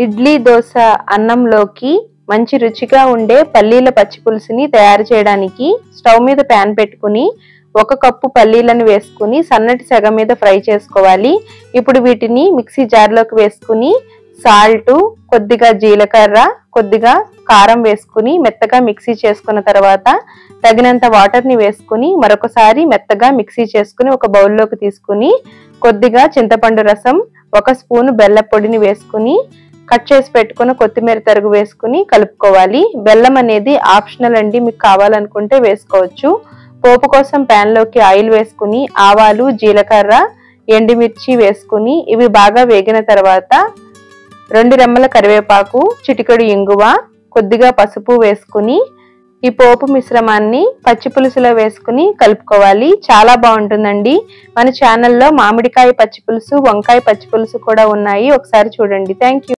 ఇడ్లీ దోశ అన్నంలోకి మంచి రుచిగా ఉండే పల్లీల పచ్చి పులుసుని తయారు చేయడానికి స్టవ్ మీద ప్యాన్ పెట్టుకుని 1 కప్పు పల్లీలను వేసుకుని సన్నటి సెగ మీద ఫ్రై చేసుకోవాలి. ఇప్పుడు వీటిని మిక్సీ జార్లోకి వేసుకుని సాల్ట్, కొద్దిగా జీలకర్ర, కొద్దిగా కారం వేసుకుని మెత్తగా మిక్సీ చేసుకున్న తర్వాత తగినంత వాటర్ని వేసుకుని మరొకసారి మెత్తగా మిక్సీ చేసుకుని ఒక బౌల్లోకి తీసుకుని కొద్దిగా చింతపండు రసం, 1 స్పూన్ బెల్లం పొడిని వేసుకుని కట్ చేసి పెట్టుకున్న కొత్తిమీర తరుగు వేసుకుని కలుపుకోవాలి. బెల్లం అనేది ఆప్షనల్ అండి, మీకు కావాలనుకుంటే వేసుకోవచ్చు. పోపు కోసం ప్యాన్ లోకి ఆయిల్ వేసుకుని ఆవాలు, జీలకర్ర, ఎండుమిర్చి వేసుకుని ఇవి బాగా వేగిన తర్వాత 2 రెమ్మల కరివేపాకు, చిటికెడు ఇంగువ, కొద్దిగా పసుపు వేసుకుని ఈ పోపు మిశ్రమాన్ని పచ్చి పులుసులో వేసుకుని కలుపుకోవాలి. చాలా బాగుంటుందండి. మన ఛానల్లో మామిడికాయ పచ్చి పులుసు, వంకాయ పచ్చి పులుసు కూడా ఉన్నాయి, ఒకసారి చూడండి. Thank you.